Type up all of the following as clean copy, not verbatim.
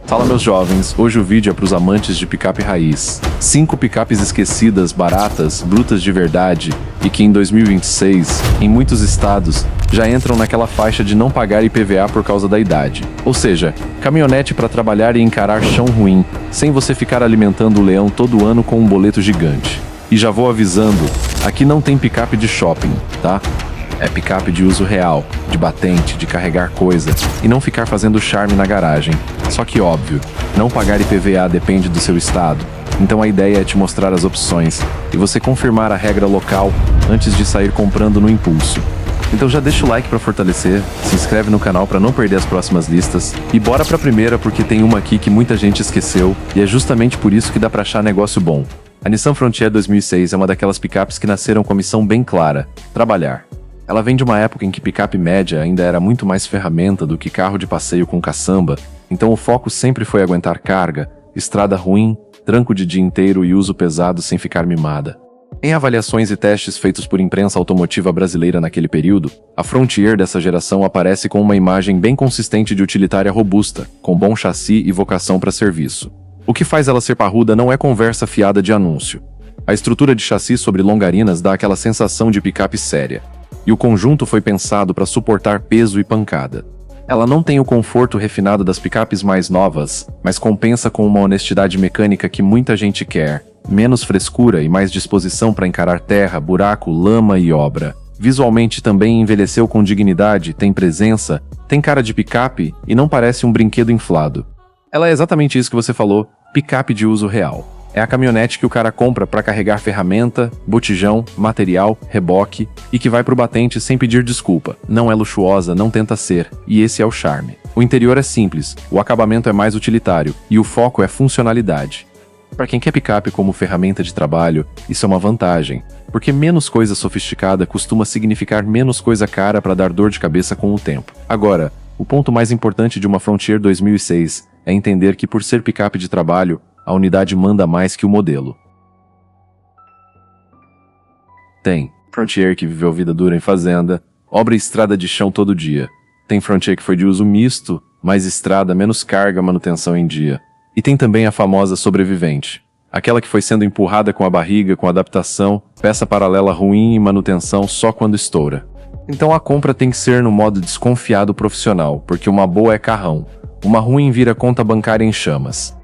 Fala meus jovens, hoje o vídeo é para os amantes de picape raiz. 5 picapes esquecidas, baratas, brutas de verdade e que em 2026, em muitos estados, já entram naquela faixa de não pagar IPVA por causa da idade. Ou seja, caminhonete para trabalhar e encarar chão ruim, sem você ficar alimentando o leão todo ano com um boleto gigante. E já vou avisando, aqui não tem picape de shopping, tá? É picape de uso real, de batente, de carregar coisa e não ficar fazendo charme na garagem. Só que óbvio, não pagar IPVA depende do seu estado, então a ideia é te mostrar as opções e você confirmar a regra local antes de sair comprando no impulso. Então já deixa o like para fortalecer, se inscreve no canal para não perder as próximas listas e bora pra primeira porque tem uma aqui que muita gente esqueceu e é justamente por isso que dá pra achar negócio bom. A Nissan Frontier 2006 é uma daquelas picapes que nasceram com a missão bem clara: trabalhar. Ela vem de uma época em que picape média ainda era muito mais ferramenta do que carro de passeio com caçamba, então o foco sempre foi aguentar carga, estrada ruim, tranco de dia inteiro e uso pesado sem ficar mimada. Em avaliações e testes feitos por imprensa automotiva brasileira naquele período, a Frontier dessa geração aparece com uma imagem bem consistente de utilitária robusta, com bom chassi e vocação para serviço. O que faz ela ser parruda não é conversa fiada de anúncio. A estrutura de chassi sobre longarinas dá aquela sensação de picape séria. E o conjunto foi pensado para suportar peso e pancada. Ela não tem o conforto refinado das picapes mais novas, mas compensa com uma honestidade mecânica que muita gente quer, menos frescura e mais disposição para encarar terra, buraco, lama e obra. Visualmente também envelheceu com dignidade, tem presença, tem cara de picape e não parece um brinquedo inflado. Ela é exatamente isso que você falou, picape de uso real. É a caminhonete que o cara compra para carregar ferramenta, botijão, material, reboque e que vai pro batente sem pedir desculpa. Não é luxuosa, não tenta ser, e esse é o charme. O interior é simples, o acabamento é mais utilitário e o foco é funcionalidade. Para quem quer picape como ferramenta de trabalho, isso é uma vantagem, porque menos coisa sofisticada costuma significar menos coisa cara para dar dor de cabeça com o tempo. Agora, o ponto mais importante de uma Frontier 2006 é entender que por ser picape de trabalho, a unidade manda mais que o modelo. Tem Frontier que viveu vida dura em fazenda, obra e estrada de chão todo dia. Tem Frontier que foi de uso misto, mais estrada, menos carga, manutenção em dia. E tem também a famosa sobrevivente. Aquela que foi sendo empurrada com a barriga, com adaptação, peça paralela ruim e manutenção só quando estoura. Então a compra tem que ser no modo desconfiado profissional, porque uma boa é carrão, uma ruim vira conta bancária em chamas.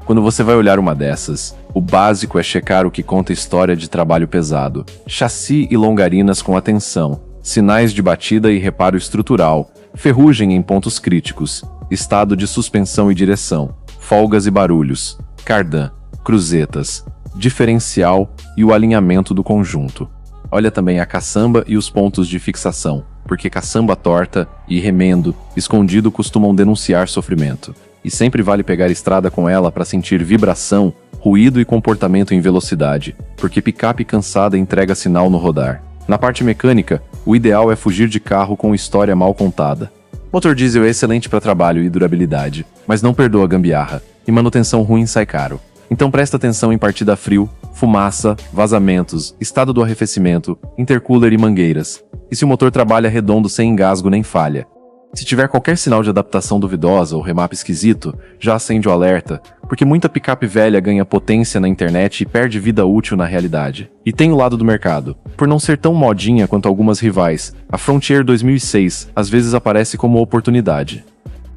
Quando você vai olhar uma dessas, o básico é checar o que conta história de trabalho pesado, chassi e longarinas com atenção, sinais de batida e reparo estrutural, ferrugem em pontos críticos, estado de suspensão e direção, folgas e barulhos, cardan, cruzetas, diferencial e o alinhamento do conjunto. Olha também a caçamba e os pontos de fixação, porque caçamba torta e remendo escondido costumam denunciar sofrimento. E sempre vale pegar estrada com ela para sentir vibração, ruído e comportamento em velocidade, porque picape cansada entrega sinal no rodar. Na parte mecânica, o ideal é fugir de carro com história mal contada. Motor diesel é excelente para trabalho e durabilidade, mas não perdoa gambiarra, e manutenção ruim sai caro. Então presta atenção em partida a frio, fumaça, vazamentos, estado do arrefecimento, intercooler e mangueiras. E se o motor trabalha redondo sem engasgo nem falha. Se tiver qualquer sinal de adaptação duvidosa ou remap esquisito, já acende o alerta, porque muita picape velha ganha potência na internet e perde vida útil na realidade. E tem o lado do mercado. Por não ser tão modinha quanto algumas rivais, a Frontier 2006 às vezes aparece como oportunidade.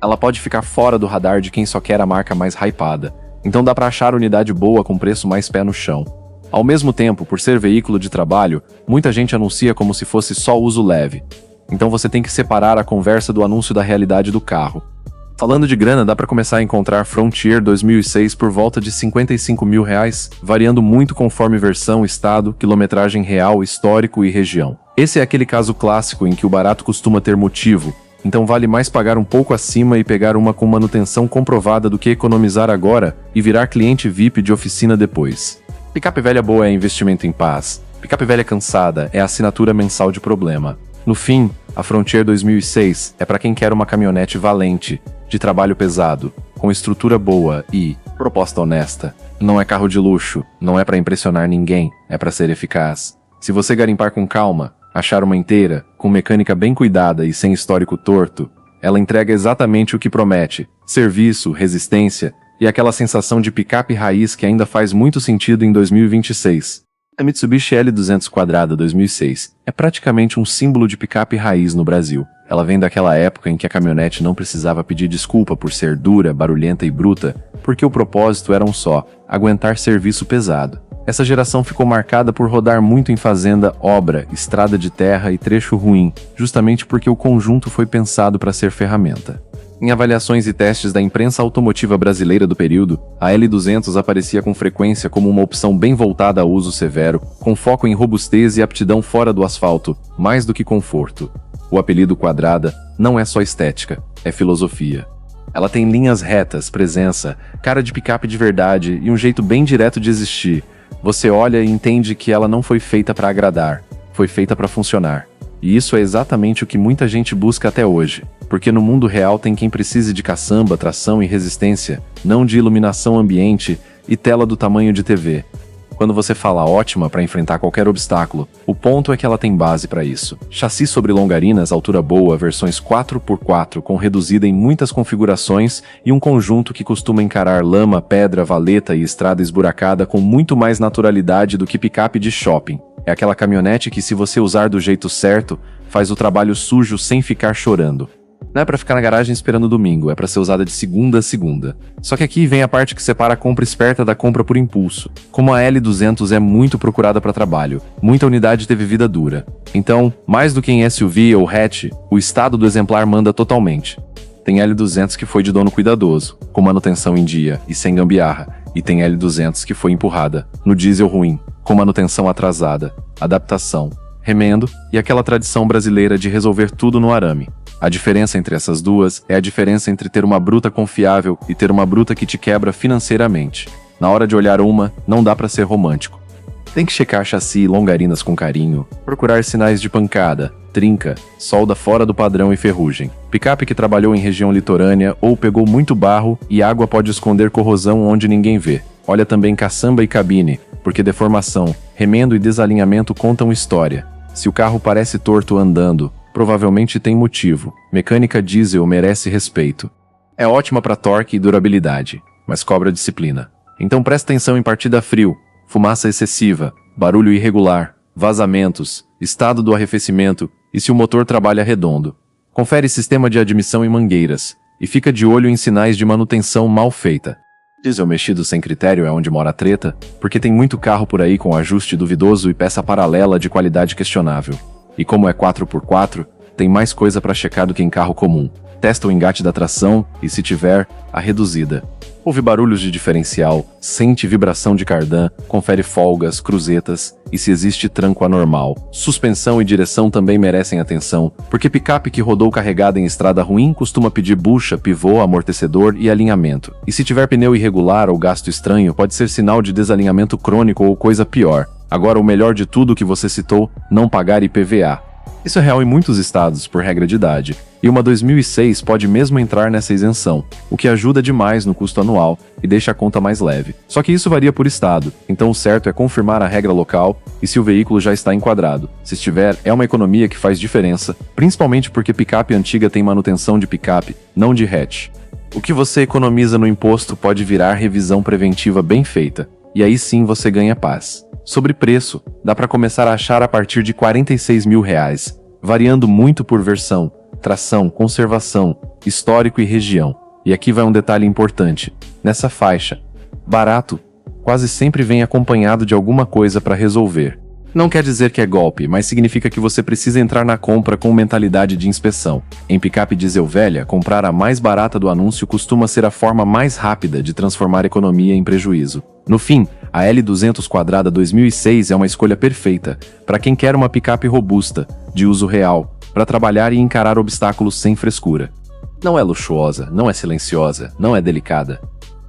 Ela pode ficar fora do radar de quem só quer a marca mais hypada, então dá pra achar unidade boa com preço mais pé no chão. Ao mesmo tempo, por ser veículo de trabalho, muita gente anuncia como se fosse só uso leve. Então você tem que separar a conversa do anúncio da realidade do carro. Falando de grana, dá para começar a encontrar Frontier 2006 por volta de R$55 mil, variando muito conforme versão, estado, quilometragem real, histórico e região. Esse é aquele caso clássico em que o barato costuma ter motivo, então vale mais pagar um pouco acima e pegar uma com manutenção comprovada do que economizar agora e virar cliente VIP de oficina depois. Picape velha boa é investimento em paz. Picape velha cansada é assinatura mensal de problema. No fim, a Frontier 2006 é para quem quer uma caminhonete valente, de trabalho pesado, com estrutura boa e proposta honesta. Não é carro de luxo, não é para impressionar ninguém, é para ser eficaz. Se você garimpar com calma, achar uma inteira, com mecânica bem cuidada e sem histórico torto, ela entrega exatamente o que promete, serviço, resistência e aquela sensação de picape raiz que ainda faz muito sentido em 2026. A Mitsubishi L200 quadrada 2006 é praticamente um símbolo de picape raiz no Brasil. Ela vem daquela época em que a caminhonete não precisava pedir desculpa por ser dura, barulhenta e bruta, porque o propósito era um só: aguentar serviço pesado. Essa geração ficou marcada por rodar muito em fazenda, obra, estrada de terra e trecho ruim, justamente porque o conjunto foi pensado para ser ferramenta. Em avaliações e testes da imprensa automotiva brasileira do período, a L200 aparecia com frequência como uma opção bem voltada a uso severo, com foco em robustez e aptidão fora do asfalto, mais do que conforto. O apelido quadrada não é só estética, é filosofia. Ela tem linhas retas, presença, cara de picape de verdade e um jeito bem direto de existir. Você olha e entende que ela não foi feita para agradar, foi feita para funcionar. E isso é exatamente o que muita gente busca até hoje, porque no mundo real tem quem precise de caçamba, tração e resistência, não de iluminação ambiente e tela do tamanho de TV. Quando você fala ótima para enfrentar qualquer obstáculo, o ponto é que ela tem base para isso. Chassi sobre longarinas, altura boa, versões 4x4 com reduzida em muitas configurações e um conjunto que costuma encarar lama, pedra, valeta e estrada esburacada com muito mais naturalidade do que picape de shopping. É aquela caminhonete que, se você usar do jeito certo, faz o trabalho sujo sem ficar chorando. Não é pra ficar na garagem esperando domingo, é pra ser usada de segunda a segunda. Só que aqui vem a parte que separa a compra esperta da compra por impulso. Como a L200 é muito procurada para trabalho, muita unidade teve vida dura. Então, mais do que em SUV ou hatch, o estado do exemplar manda totalmente. Tem L200 que foi de dono cuidadoso, com manutenção em dia e sem gambiarra, e tem L200 que foi empurrada, no diesel ruim, com manutenção atrasada, adaptação, remendo e aquela tradição brasileira de resolver tudo no arame. A diferença entre essas duas é a diferença entre ter uma bruta confiável e ter uma bruta que te quebra financeiramente. Na hora de olhar uma, não dá pra ser romântico. Tem que checar chassi e longarinas com carinho, procurar sinais de pancada, trinca, solda fora do padrão e ferrugem. Picape que trabalhou em região litorânea ou pegou muito barro e água pode esconder corrosão onde ninguém vê. Olha também caçamba e cabine, porque deformação, remendo e desalinhamento contam história. Se o carro parece torto andando, provavelmente tem motivo. Mecânica diesel merece respeito. É ótima para torque e durabilidade, mas cobra disciplina. Então presta atenção em partida frio, fumaça excessiva, barulho irregular, vazamentos, estado do arrefecimento e se o motor trabalha redondo. Confere sistema de admissão e mangueiras, e fica de olho em sinais de manutenção mal feita. Diesel mexido sem critério é onde mora a treta, porque tem muito carro por aí com ajuste duvidoso e peça paralela de qualidade questionável. E como é 4x4, tem mais coisa para checar do que em carro comum. Testa o engate da tração e, se tiver, a reduzida. Ouve barulhos de diferencial, sente vibração de cardan, confere folgas, cruzetas e se existe tranco anormal. Suspensão e direção também merecem atenção, porque picape que rodou carregada em estrada ruim costuma pedir bucha, pivô, amortecedor e alinhamento. E se tiver pneu irregular ou gasto estranho, pode ser sinal de desalinhamento crônico ou coisa pior. Agora, o melhor de tudo que você citou, não pagar IPVA. Isso é real em muitos estados, por regra de idade, e uma 2006 pode mesmo entrar nessa isenção, o que ajuda demais no custo anual e deixa a conta mais leve. Só que isso varia por estado, então o certo é confirmar a regra local e se o veículo já está enquadrado. Se estiver, é uma economia que faz diferença, principalmente porque picape antiga tem manutenção de picape, não de hatch. O que você economiza no imposto pode virar revisão preventiva bem feita, e aí sim você ganha paz. Sobre preço, dá para começar a achar a partir de R$ 46 mil, variando muito por versão, tração, conservação, histórico e região. E aqui vai um detalhe importante. Nessa faixa, barato quase sempre vem acompanhado de alguma coisa para resolver. Não quer dizer que é golpe, mas significa que você precisa entrar na compra com mentalidade de inspeção. Em picape diesel velha, comprar a mais barata do anúncio costuma ser a forma mais rápida de transformar economia em prejuízo. No fim, a L200 quadrada 2006 é uma escolha perfeita para quem quer uma picape robusta, de uso real, para trabalhar e encarar obstáculos sem frescura. Não é luxuosa, não é silenciosa, não é delicada.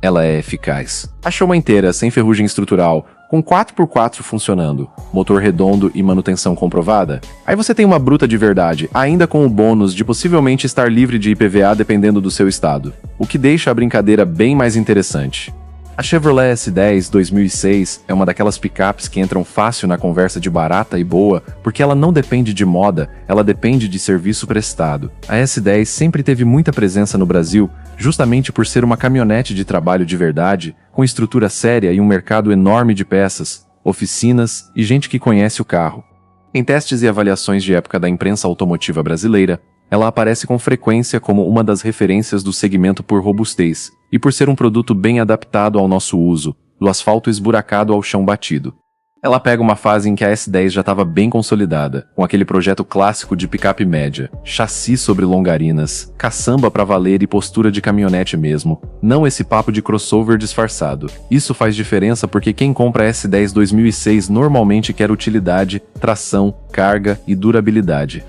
Ela é eficaz. Achou uma inteira, sem ferrugem estrutural, com 4x4 funcionando, motor redondo e manutenção comprovada? Aí você tem uma bruta de verdade, ainda com o bônus de possivelmente estar livre de IPVA dependendo do seu estado, o que deixa a brincadeira bem mais interessante. A Chevrolet S10 2006 é uma daquelas picapes que entram fácil na conversa de barata e boa, porque ela não depende de moda, ela depende de serviço prestado. A S10 sempre teve muita presença no Brasil, justamente por ser uma caminhonete de trabalho de verdade, com estrutura séria e um mercado enorme de peças, oficinas e gente que conhece o carro. Em testes e avaliações de época da imprensa automotiva brasileira, ela aparece com frequência como uma das referências do segmento por robustez e por ser um produto bem adaptado ao nosso uso, do asfalto esburacado ao chão batido. Ela pega uma fase em que a S10 já estava bem consolidada, com aquele projeto clássico de picape média, chassi sobre longarinas, caçamba pra valer e postura de caminhonete mesmo, não esse papo de crossover disfarçado. Isso faz diferença porque quem compra a S10 2006 normalmente quer utilidade, tração, carga e durabilidade.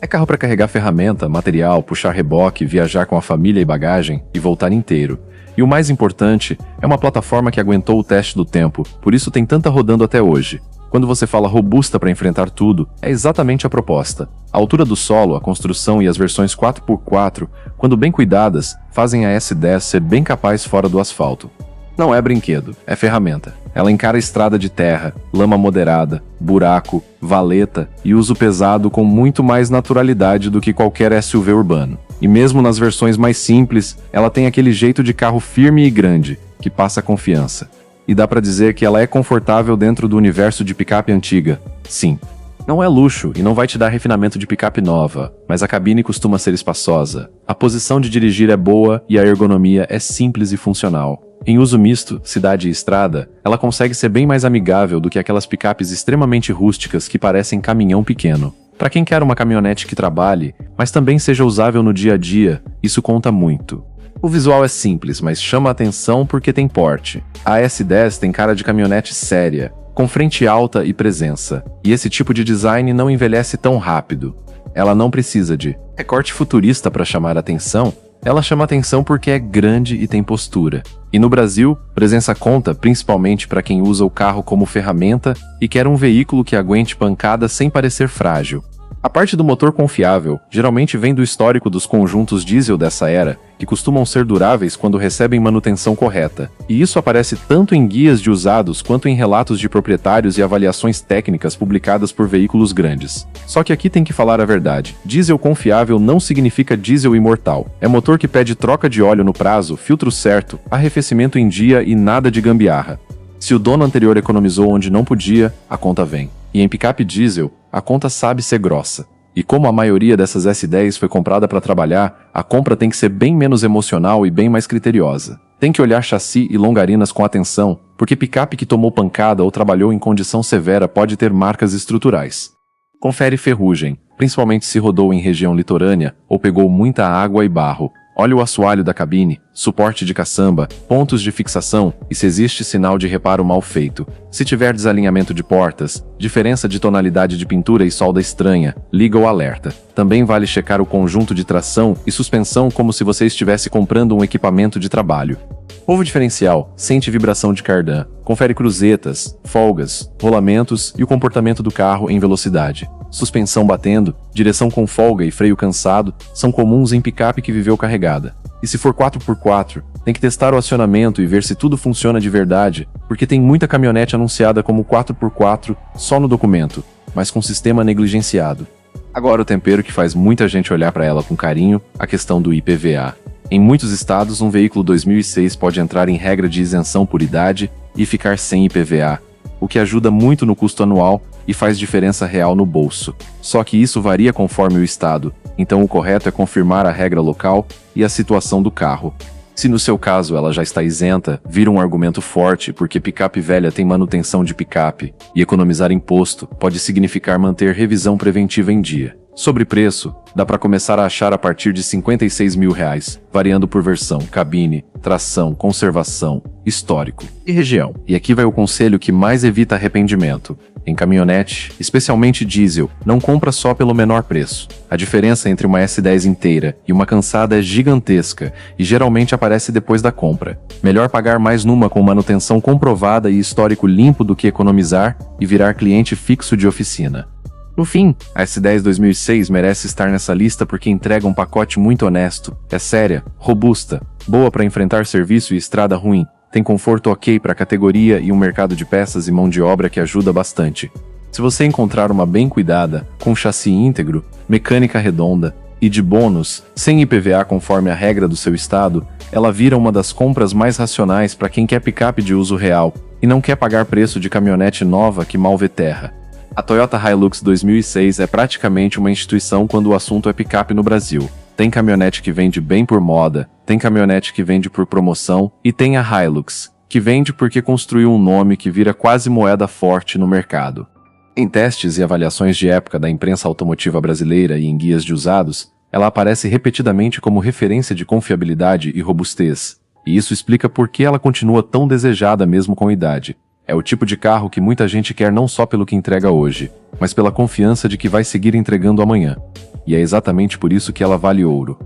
É carro para carregar ferramenta, material, puxar reboque, viajar com a família e bagagem e voltar inteiro. E o mais importante, é uma plataforma que aguentou o teste do tempo, por isso tem tanta rodando até hoje. Quando você fala robusta para enfrentar tudo, é exatamente a proposta. A altura do solo, a construção e as versões 4x4, quando bem cuidadas, fazem a S10 ser bem capaz fora do asfalto. Não é brinquedo, é ferramenta. Ela encara estrada de terra, lama moderada, buraco, valeta e uso pesado com muito mais naturalidade do que qualquer SUV urbano. E mesmo nas versões mais simples, ela tem aquele jeito de carro firme e grande, que passa confiança. E dá pra dizer que ela é confortável dentro do universo de picape antiga. Sim. Não é luxo e não vai te dar refinamento de picape nova, mas a cabine costuma ser espaçosa. A posição de dirigir é boa e a ergonomia é simples e funcional. Em uso misto, cidade e estrada, ela consegue ser bem mais amigável do que aquelas picapes extremamente rústicas que parecem caminhão pequeno. Para quem quer uma caminhonete que trabalhe, mas também seja usável no dia a dia, isso conta muito. O visual é simples, mas chama a atenção porque tem porte. A S10 tem cara de caminhonete séria, com frente alta e presença, e esse tipo de design não envelhece tão rápido. Ela não precisa de recorte futurista para chamar a atenção, ela chama atenção porque é grande e tem postura. E no Brasil, presença conta principalmente para quem usa o carro como ferramenta e quer um veículo que aguente pancada sem parecer frágil. A parte do motor confiável geralmente vem do histórico dos conjuntos diesel dessa era, que costumam ser duráveis quando recebem manutenção correta. E isso aparece tanto em guias de usados quanto em relatos de proprietários e avaliações técnicas publicadas por veículos grandes. Só que aqui tem que falar a verdade. Diesel confiável não significa diesel imortal. É motor que pede troca de óleo no prazo, filtro certo, arrefecimento em dia e nada de gambiarra. Se o dono anterior economizou onde não podia, a conta vem. E em picape diesel, a conta sabe ser grossa. E como a maioria dessas S10 foi comprada para trabalhar, a compra tem que ser bem menos emocional e bem mais criteriosa. Tem que olhar chassi e longarinas com atenção, porque picape que tomou pancada ou trabalhou em condição severa pode ter marcas estruturais. Confere ferrugem, principalmente se rodou em região litorânea ou pegou muita água e barro. Olha o assoalho da cabine, suporte de caçamba, pontos de fixação e se existe sinal de reparo mal feito. Se tiver desalinhamento de portas, diferença de tonalidade de pintura e solda estranha, liga o alerta. Também vale checar o conjunto de tração e suspensão como se você estivesse comprando um equipamento de trabalho. Ovo diferencial, sente vibração de cardan, confere cruzetas, folgas, rolamentos e o comportamento do carro em velocidade. Suspensão batendo, direção com folga e freio cansado são comuns em picape que viveu carregada. E se for 4x4, tem que testar o acionamento e ver se tudo funciona de verdade, porque tem muita caminhonete anunciada como 4x4 só no documento, mas com sistema negligenciado. Agora o tempero que faz muita gente olhar para ela com carinho, a questão do IPVA. Em muitos estados, um veículo 2006 pode entrar em regra de isenção por idade e ficar sem IPVA, o que ajuda muito no custo anual e faz diferença real no bolso. Só que isso varia conforme o estado, então o correto é confirmar a regra local e a situação do carro. Se no seu caso ela já está isenta, vira um argumento forte porque picape velha tem manutenção de picape, e economizar imposto pode significar manter revisão preventiva em dia. Sobre preço, dá para começar a achar a partir de R$ 56 mil, variando por versão, cabine, tração, conservação, histórico e região. E aqui vai o conselho que mais evita arrependimento. Em caminhonete, especialmente diesel, não compra só pelo menor preço. A diferença entre uma S10 inteira e uma cansada é gigantesca e geralmente aparece depois da compra. Melhor pagar mais numa com manutenção comprovada e histórico limpo do que economizar e virar cliente fixo de oficina. No fim, a S10 2006 merece estar nessa lista porque entrega um pacote muito honesto, é séria, robusta, boa para enfrentar serviço e estrada ruim, tem conforto ok para a categoria e um mercado de peças e mão de obra que ajuda bastante. Se você encontrar uma bem cuidada, com chassi íntegro, mecânica redonda e de bônus, sem IPVA conforme a regra do seu estado, ela vira uma das compras mais racionais para quem quer picape de uso real e não quer pagar preço de caminhonete nova que mal vê terra. A Toyota Hilux 2006 é praticamente uma instituição quando o assunto é picape no Brasil. Tem caminhonete que vende bem por moda, tem caminhonete que vende por promoção e tem a Hilux, que vende porque construiu um nome que vira quase moeda forte no mercado. Em testes e avaliações de época da imprensa automotiva brasileira e em guias de usados, ela aparece repetidamente como referência de confiabilidade e robustez, e isso explica por que ela continua tão desejada mesmo com idade. É o tipo de carro que muita gente quer não só pelo que entrega hoje, mas pela confiança de que vai seguir entregando amanhã. E é exatamente por isso que ela vale ouro.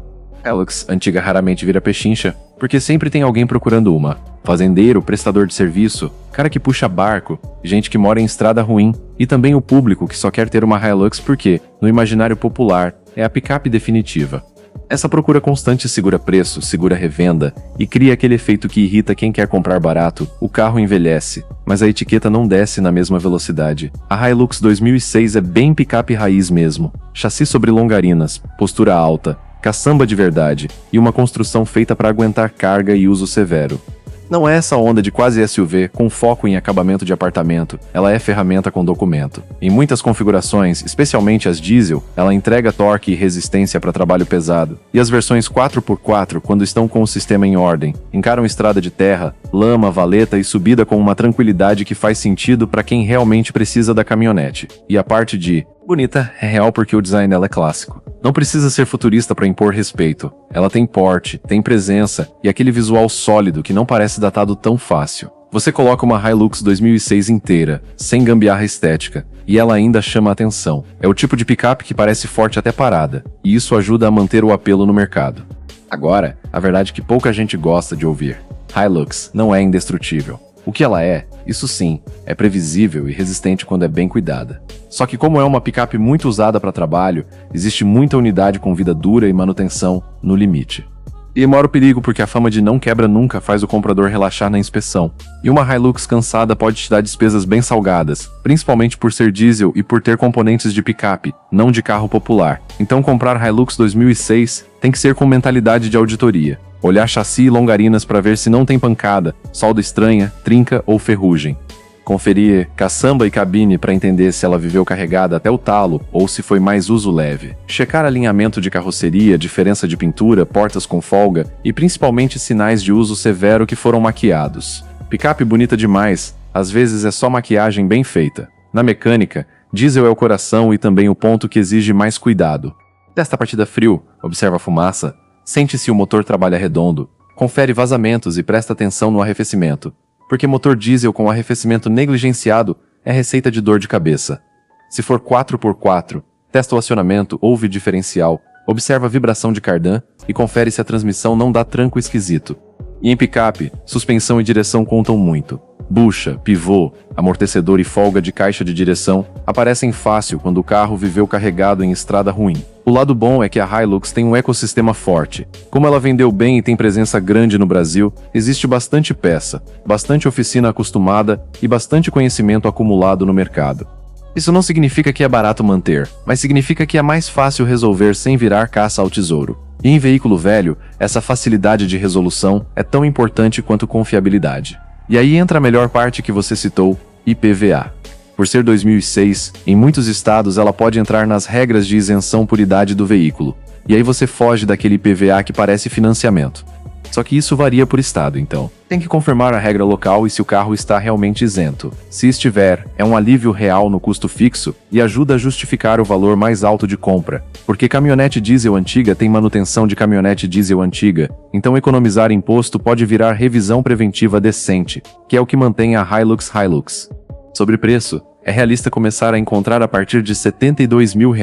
Hilux antiga raramente vira pechincha, porque sempre tem alguém procurando uma. Fazendeiro, prestador de serviço, cara que puxa barco, gente que mora em estrada ruim, e também o público que só quer ter uma Hilux porque, no imaginário popular, é a picape definitiva. Essa procura constante segura preço, segura revenda e cria aquele efeito que irrita quem quer comprar barato. O carro envelhece, mas a etiqueta não desce na mesma velocidade. A Hilux 2006 é bem picape raiz mesmo. Chassi sobre longarinas, postura alta, caçamba de verdade e uma construção feita para aguentar carga e uso severo. Não é essa onda de quase SUV com foco em acabamento de apartamento, ela é ferramenta com documento. Em muitas configurações, especialmente as diesel, ela entrega torque e resistência para trabalho pesado. E as versões 4x4, quando estão com o sistema em ordem, encaram estrada de terra, lama, valeta e subida com uma tranquilidade que faz sentido para quem realmente precisa da caminhonete. E a parte de bonita é real porque o design dela é clássico. Não precisa ser futurista para impor respeito. Ela tem porte, tem presença e aquele visual sólido que não parece datado tão fácil. Você coloca uma Hilux 2006 inteira, sem gambiarra estética, e ela ainda chama a atenção. É o tipo de picape que parece forte até parada, e isso ajuda a manter o apelo no mercado. Agora, a verdade é que pouca gente gosta de ouvir. Hilux não é indestrutível. O que ela é, isso sim, é previsível e resistente quando é bem cuidada. Só que como é uma picape muito usada para trabalho, existe muita unidade com vida dura e manutenção no limite. E mora o perigo porque a fama de não quebra nunca faz o comprador relaxar na inspeção. E uma Hilux cansada pode te dar despesas bem salgadas, principalmente por ser diesel e por ter componentes de picape, não de carro popular. Então comprar Hilux 2006 tem que ser com mentalidade de auditoria. Olhar chassi e longarinas para ver se não tem pancada, solda estranha, trinca ou ferrugem. Conferir caçamba e cabine para entender se ela viveu carregada até o talo ou se foi mais uso leve. Checar alinhamento de carroceria, diferença de pintura, portas com folga e principalmente sinais de uso severo que foram maquiados. Picape bonita demais, às vezes é só maquiagem bem feita. Na mecânica, diesel é o coração e também o ponto que exige mais cuidado. Testa a partida frio, observa a fumaça, sente se o motor trabalha redondo, confere vazamentos e presta atenção no arrefecimento, porque motor diesel com arrefecimento negligenciado é receita de dor de cabeça. Se for 4x4, testa o acionamento, ouve diferencial, observa a vibração de cardan e confere se a transmissão não dá tranco esquisito. E em picape, suspensão e direção contam muito. Bucha, pivô, amortecedor e folga de caixa de direção aparecem fácil quando o carro viveu carregado em estrada ruim. O lado bom é que a Hilux tem um ecossistema forte. Como ela vendeu bem e tem presença grande no Brasil, existe bastante peça, bastante oficina acostumada e bastante conhecimento acumulado no mercado. Isso não significa que é barato manter, mas significa que é mais fácil resolver sem virar caça ao tesouro. E em veículo velho, essa facilidade de resolução é tão importante quanto confiabilidade. E aí entra a melhor parte que você citou, IPVA. Por ser 2006, em muitos estados ela pode entrar nas regras de isenção por idade do veículo. E aí você foge daquele IPVA que parece financiamento. Só que isso varia por estado, então. Tem que confirmar a regra local e se o carro está realmente isento. Se estiver, é um alívio real no custo fixo e ajuda a justificar o valor mais alto de compra. Porque caminhonete diesel antiga tem manutenção de caminhonete diesel antiga, então economizar imposto pode virar revisão preventiva decente, que é o que mantém a Hilux. Sobre preço, é realista começar a encontrar a partir de R$ 72 mil,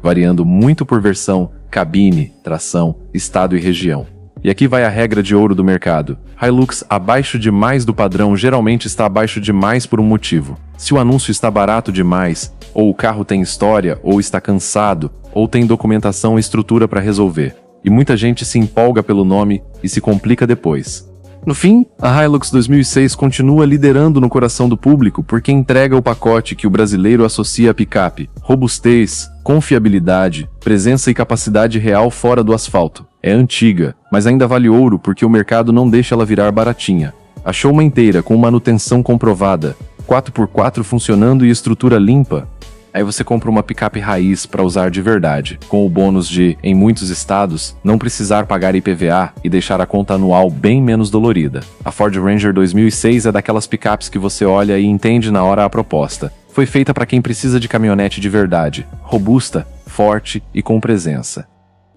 variando muito por versão, cabine, tração, estado e região. E aqui vai a regra de ouro do mercado. Hilux abaixo demais do padrão geralmente está abaixo demais por um motivo. Se o anúncio está barato demais, ou o carro tem história, ou está cansado, ou tem documentação e estrutura para resolver. E muita gente se empolga pelo nome e se complica depois. No fim, a Hilux 2006 continua liderando no coração do público porque entrega o pacote que o brasileiro associa a picape: robustez, confiabilidade, presença e capacidade real fora do asfalto. É antiga, mas ainda vale ouro porque o mercado não deixa ela virar baratinha. Achou uma inteira com manutenção comprovada, 4x4 funcionando e estrutura limpa? Aí você compra uma picape raiz para usar de verdade, com o bônus de, em muitos estados, não precisar pagar IPVA e deixar a conta anual bem menos dolorida. A Ford Ranger 2006 é daquelas picapes que você olha e entende na hora a proposta. Foi feita para quem precisa de caminhonete de verdade, robusta, forte e com presença.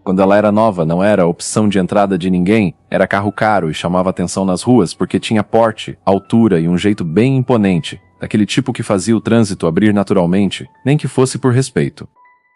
Quando ela era nova, não era opção de entrada de ninguém, era carro caro e chamava atenção nas ruas porque tinha porte, altura e um jeito bem imponente, daquele tipo que fazia o trânsito abrir naturalmente, nem que fosse por respeito.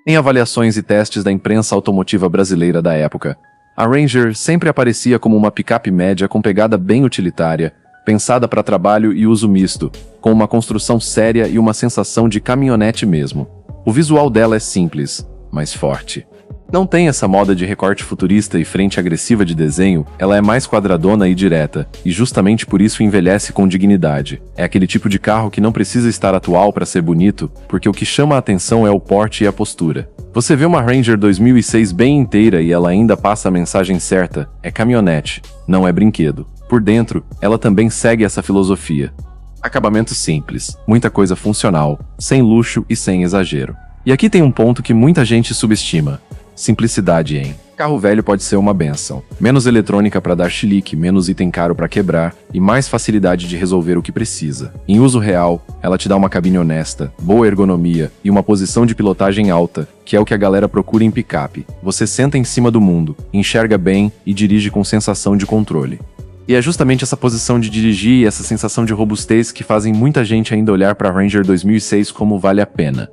Em avaliações e testes da imprensa automotiva brasileira da época, a Ranger sempre aparecia como uma picape média com pegada bem utilitária, pensada para trabalho e uso misto, com uma construção séria e uma sensação de caminhonete mesmo. O visual dela é simples, mas forte. Não tem essa moda de recorte futurista e frente agressiva de desenho, ela é mais quadradona e direta, e justamente por isso envelhece com dignidade. É aquele tipo de carro que não precisa estar atual para ser bonito, porque o que chama a atenção é o porte e a postura. Você vê uma Ranger 2006 bem inteira e ela ainda passa a mensagem certa: é caminhonete, não é brinquedo. Por dentro, ela também segue essa filosofia. Acabamento simples, muita coisa funcional, sem luxo e sem exagero. E aqui tem um ponto que muita gente subestima: simplicidade em carro velho pode ser uma benção. Menos eletrônica para dar chilique, menos item caro para quebrar e mais facilidade de resolver o que precisa. Em uso real, ela te dá uma cabine honesta, boa ergonomia e uma posição de pilotagem alta, que é o que a galera procura em picape. Você senta em cima do mundo, enxerga bem e dirige com sensação de controle. E é justamente essa posição de dirigir e essa sensação de robustez que fazem muita gente ainda olhar para a Ranger 2006 como vale a pena.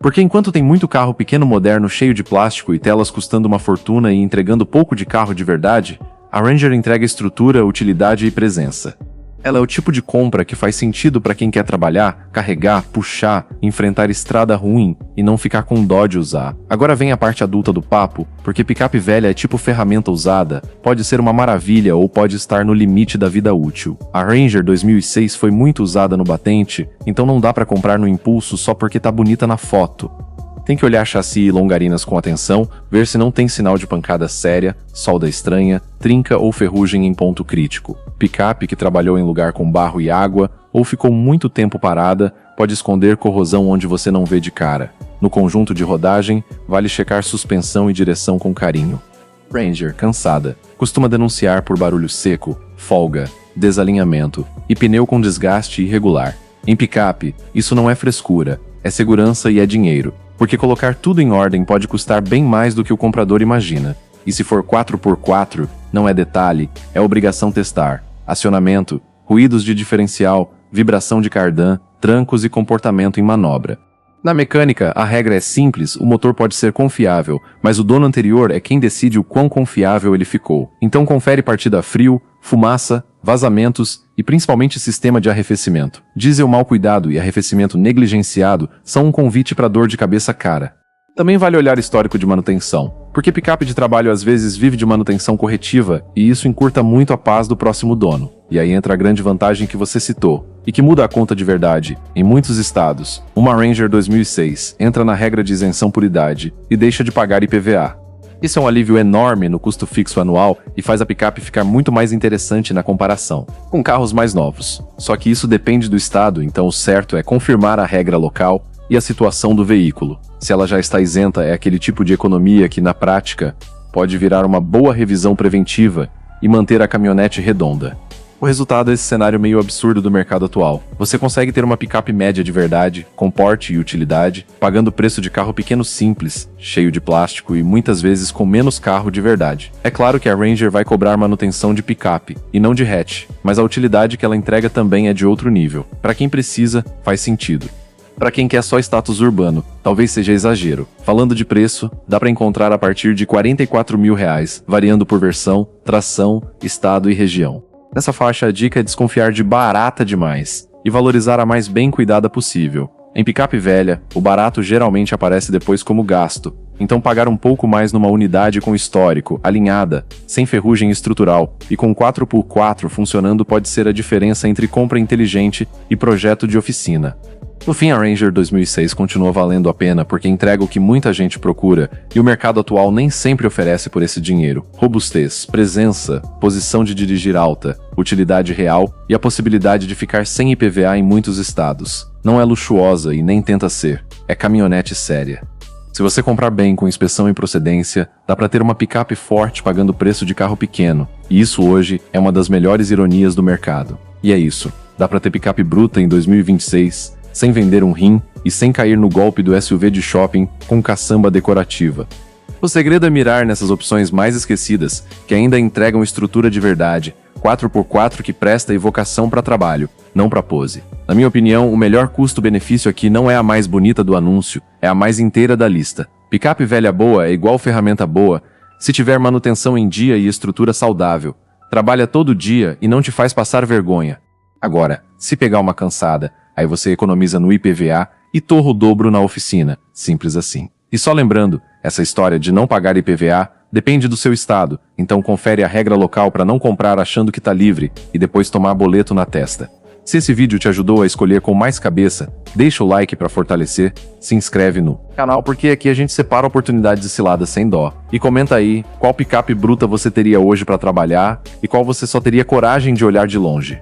Porque enquanto tem muito carro pequeno moderno cheio de plástico e telas custando uma fortuna e entregando pouco de carro de verdade, a Ranger entrega estrutura, utilidade e presença. Ela é o tipo de compra que faz sentido para quem quer trabalhar, carregar, puxar, enfrentar estrada ruim e não ficar com dó de usar. Agora vem a parte adulta do papo, porque picape velha é tipo ferramenta usada, pode ser uma maravilha ou pode estar no limite da vida útil. A Ranger 2006 foi muito usada no batente, então não dá para comprar no impulso só porque tá bonita na foto. Tem que olhar chassi e longarinas com atenção, ver se não tem sinal de pancada séria, solda estranha, trinca ou ferrugem em ponto crítico. Picape que trabalhou em lugar com barro e água ou ficou muito tempo parada pode esconder corrosão onde você não vê de cara. No conjunto de rodagem, vale checar suspensão e direção com carinho. Ranger, cansada, costuma denunciar por barulho seco, folga, desalinhamento e pneu com desgaste irregular. Em picape, isso não é frescura, é segurança e é dinheiro. Porque colocar tudo em ordem pode custar bem mais do que o comprador imagina. E se for 4x4, não é detalhe, é obrigação testar. Acionamento, ruídos de diferencial, vibração de cardan, trancos e comportamento em manobra. Na mecânica, a regra é simples, o motor pode ser confiável, mas o dono anterior é quem decide o quão confiável ele ficou. Então confere partida a frio, fumaça, vazamentos e principalmente sistema de arrefecimento. Diesel mal cuidado e arrefecimento negligenciado são um convite para dor de cabeça cara. Também vale olhar histórico de manutenção, porque picape de trabalho às vezes vive de manutenção corretiva e isso encurta muito a paz do próximo dono. E aí entra a grande vantagem que você citou, e que muda a conta de verdade. Em muitos estados, uma Ranger 2006 entra na regra de isenção por idade e deixa de pagar IPVA. Isso é um alívio enorme no custo fixo anual e faz a picape ficar muito mais interessante na comparação com carros mais novos. Só que isso depende do estado, então o certo é confirmar a regra local e a situação do veículo. Se ela já está isenta, é aquele tipo de economia que, na prática, pode virar uma boa revisão preventiva e manter a caminhonete redonda. O resultado é esse cenário meio absurdo do mercado atual. Você consegue ter uma picape média de verdade, com porte e utilidade, pagando o preço de carro pequeno simples, cheio de plástico e muitas vezes com menos carro de verdade. É claro que a Ranger vai cobrar manutenção de picape, e não de hatch, mas a utilidade que ela entrega também é de outro nível. Para quem precisa, faz sentido. Para quem quer só status urbano, talvez seja exagero. Falando de preço, dá para encontrar a partir de R$ 44 mil, variando por versão, tração, estado e região. Nessa faixa, a dica é desconfiar de barata demais e valorizar a mais bem cuidada possível. Em picape velha, o barato geralmente aparece depois como gasto, Então pagar um pouco mais numa unidade com histórico, alinhada, sem ferrugem estrutural e com 4x4 funcionando pode ser a diferença entre compra inteligente e projeto de oficina. No fim, a Ranger 2006 continua valendo a pena porque entrega o que muita gente procura e o mercado atual nem sempre oferece por esse dinheiro. Robustez, presença, posição de dirigir alta, utilidade real e a possibilidade de ficar sem IPVA em muitos estados. Não é luxuosa e nem tenta ser. É caminhonete séria. Se você comprar bem com inspeção e procedência, dá para ter uma picape forte pagando preço de carro pequeno. E isso hoje é uma das melhores ironias do mercado. E é isso. Dá para ter picape bruta em 2026, sem vender um rim e sem cair no golpe do SUV de shopping com caçamba decorativa. O segredo é mirar nessas opções mais esquecidas, que ainda entregam estrutura de verdade, 4x4 que presta e vocação para trabalho, não para pose. Na minha opinião, o melhor custo-benefício aqui não é a mais bonita do anúncio, é a mais inteira da lista. Picape velha boa é igual ferramenta boa, se tiver manutenção em dia e estrutura saudável. Trabalha todo dia e não te faz passar vergonha. Agora, se pegar uma cansada, aí você economiza no IPVA e torra o dobro na oficina. Simples assim. E só lembrando, essa história de não pagar IPVA depende do seu estado, então confere a regra local para não comprar achando que tá livre e depois tomar boleto na testa. Se esse vídeo te ajudou a escolher com mais cabeça, deixa o like para fortalecer, se inscreve no canal porque aqui a gente separa oportunidades ciladas sem dó. E comenta aí qual picape bruta você teria hoje para trabalhar e qual você só teria coragem de olhar de longe.